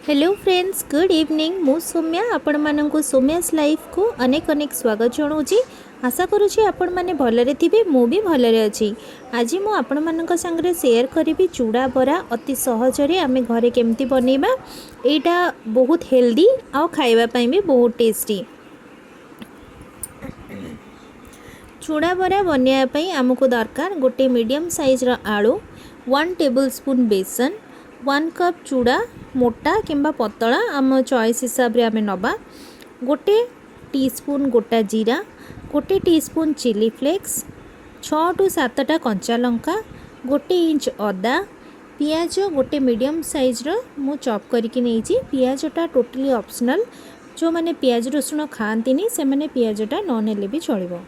Hello friends, good evening. मु सौम्या आपण मानक सौम्यास लाइफ को अनेक अनेक स्वागत जनाऊँगी। आशा करुँची आपण मैंने भलरे थे, मु भी भलरे अच्छी। आज मु आपण मानक संगे शेयर करी चूड़ा बरा अति सहजरे आम घरे केमती बनैबा। एटा बहुत हेल्दी आउ खाइबा पई भी बहुत टेस्टी। चूड़ा बरा बनवाई आमको दरकार गोटे मीडियम साइज आलू, 1 टेबल स्पून बेसन, 1 कप चूड़ा मोटा किंबा पतला आम चॉइस हिसाब रे आमे नबा, गोटे टीस्पून गोटा जीरा, गोटे टीस्पून चिली फ्लेक्स, 6 टू 7टा कंचा लंका, गोटे इंच अदा, पियाज गोटे मीडियम साइज मु चॉप करके नहीं। पियाजटा टोटली ऑप्शनल, जो मैंने पियाज रसुण खाती से मैंने पियाजटा नने भी चलो।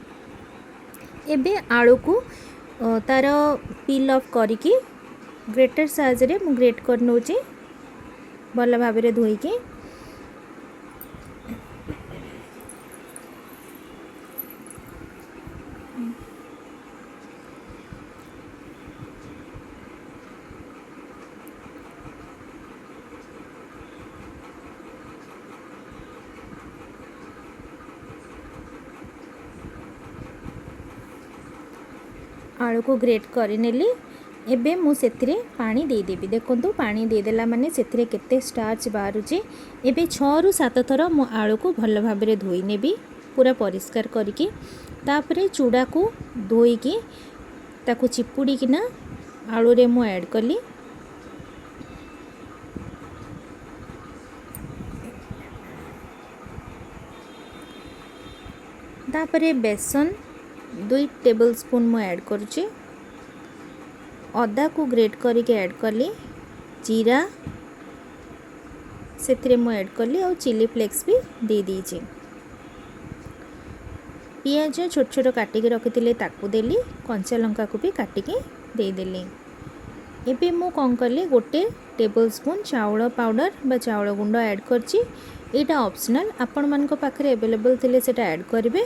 एबे आलू को तार पील ऑफ करके ग्रेटर साहाय्य मु ग्रेट कर नौचे भल भाव में धोईकी। आलू को ग्रेट करनेली। एबे मु सेथिरे पानी देदेवी। देखो पानी देदेला माने सेथिरे केते स्टार्च बाहरुचे। एबे 6 रु 7 थर मु आलू को भल भाव में धोई नेबी पूरा परिष्कार करके। तापरे चूड़ा को धोईकी ताकू चिपुड़ी किना आलू रे मु ऐड कली। तापरे बेसन 2 टेबल स्पून मु ऐड करुची। अदा को ग्रेट करके ऐड कली, जीरा से मु ऐड कली और चिली फ्लेक्स भी दे दीजिए। पियाज छोट छोट काटिकी रखी ताकू देली, कंचा लंका को भी काटिकी देदेली। एबे मु कौन कली गोटे टेबल स्पून चाउल पाउडर बा चाउल गुंड ऐड करची। एटा ऑप्शनल, आपण मान पाखे अवेलेबल थिले सेटा ऐड करेंगे,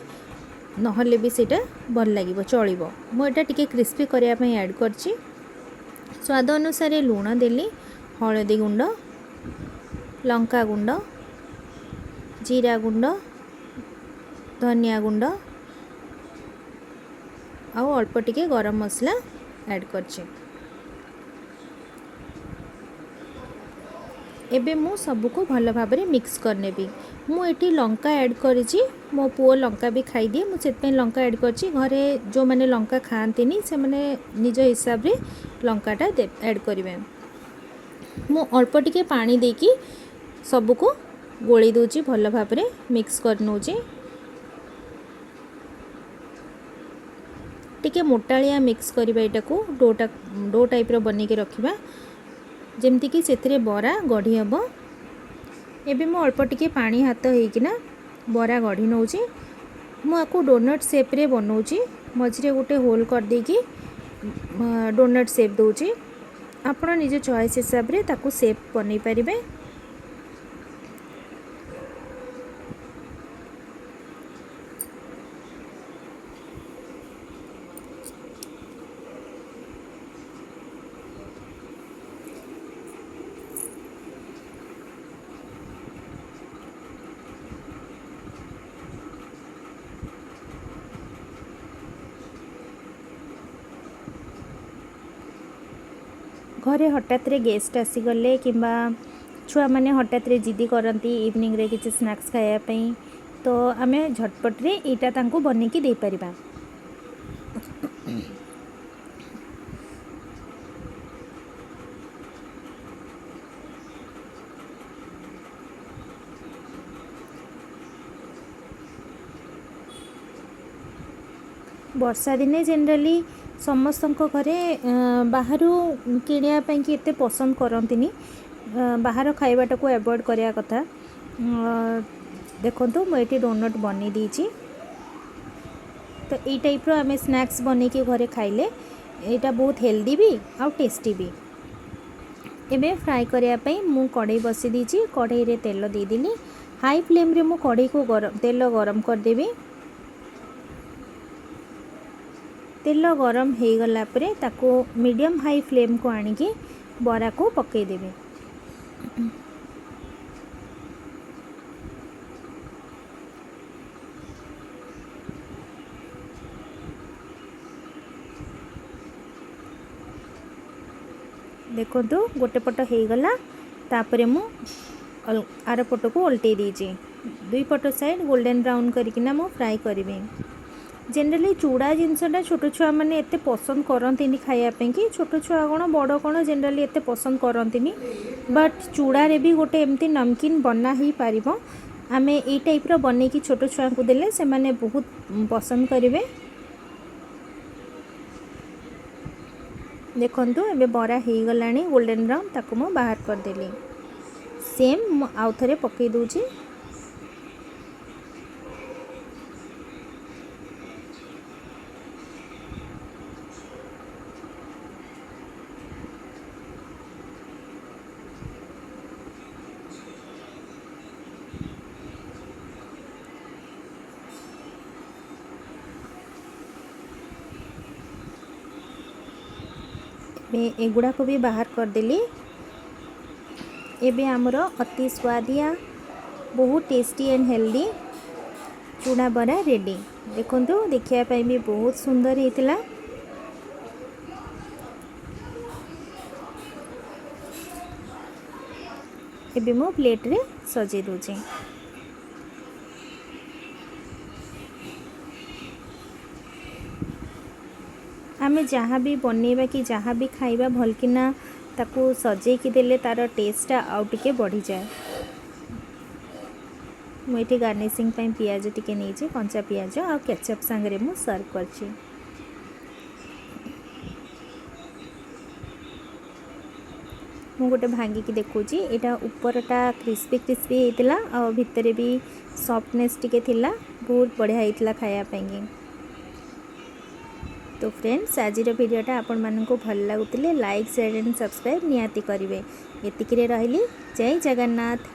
नहले भी सेटा भल लगे चलो। मुझे टिके क्रिस्पी करने ऐड करची। स्वाद अनुसार लुण देली, हलदी गुंड, लंका गुंड, जीरा गुंड, धनिया गुंड आउ अल्प टिके गरम मसला ऐड करची। एबे मु सबको भल भाव में मिक्स करनेबी। मु एटी लंका ऐड करिछि, मो पुओ लंका भी खाई दिए, मुझे लंका ऐड करछि। घरे जो मैंने लंका खाती से मैंने निज हिसाब रे लंकाटा ऐड करेंगे। मु अल्प टिके पानी देकी सबको गोली दूची, भल भाव में मिक्स कर नौचे। टिके मोटालिया मिक्स करबा, एटा को डो टाइप रो बने के रखिबा जेमती कि सेथिरे बरा गढ़ी हम। एबे मु अल्प टिके पानी हाथ होइकिना बरा गढ़ी नौची। मुझे डोनट शेप रे बनाऊँगी, मझे गोटे होल कर देकी डोनट शेप दूची। आपण निज चॉइस हिसाब रे ताकू शेप बनै परिबे। घरे हठात रे गेस्ट आसीगले किंबा छुआ मैंने हठात रे जिदी करती इवनिंग रे किसी स्नैक्स खायापी, तो आम झटपट रे इटा तांको बनेकी दे परिबा। वर्षा दिने जनरली समस्त घरे बाहर किणापी एते पसंद करती, बाहर खाइबाटा को अवॉइड करने कथा। देखो मुझे डोनट बनी दीची, तो यही टाइप रो आमे स्नैक्स बने के घरे खाइले यहाँ बहुत हेल्दी भी आउ टेस्टी भी। एबे फ्राई करने मु कढ़ई बसी दीची। कढ़ई रे तेल देदेली। हाई फ्लेम रे मु कढ़ई को तेल गरम करदेवी। तेल गरम हो गला परे ताको मीडियम हाई फ्लेम को आनिकी बरा को पकईदेवी। देखो गोटे पट हो गला तापर मु आर पट को उल्टे दीजिए दुई पट साइड गोल्डन ब्राउन करकिना मु फ्राई करी। जनरली चूड़ा जिनसटा छोट छुआ मैंने एत पसंद करती खायापी कि छोट छुआ कौन बड़ कौन जनरली एत पसंद करती बट चूड़ारे भी गोटे एमती नमकीन बना ही पार आम ये टाइप्र बन की छोट छुआ को देले से माने बहुत पसंद करेंगे। देखंतु एबे बरा हो गलानी गोल्डन ब्राउन ताको मु बाहर करदेली। सेम आउ थरे पकई दूची। एगुड़ा को भी बाहर करदेली। एबे आमर अति स्वादिया बहुत टेस्टी एंड हेल्दी चूड़ा बरा रेडी। देखंतु देखिया भी बहुत सुंदर होता। एबे मो प्लेट रे सजे दूची। आमे जहाँ भी बनैबा कि जहाँ भी खाइबा भल किना ताकू सजे की देले तार टेस्टा आउ टिके बढ़ी जाए। मुझे गार्निशिंग पे पियाज टिके नहीं कंचा पियाज आ केचप सांगरे मु सर्व करछि। मु गोटे भांगी की देखुची एटा ऊपरटा क्रिस्पी क्रिस्पी होता आ भितर भी सॉफ्टनेस टिके थिला बहुत बढ़िया होता खाया पाएंगे। तो फ्रेंड्स आज वीडियोटा आपण मानक भल लगुले लाइक शेयर एंड सब्सक्राइब निहाती करेंगे। एतिकी रही जय जगन्नाथ।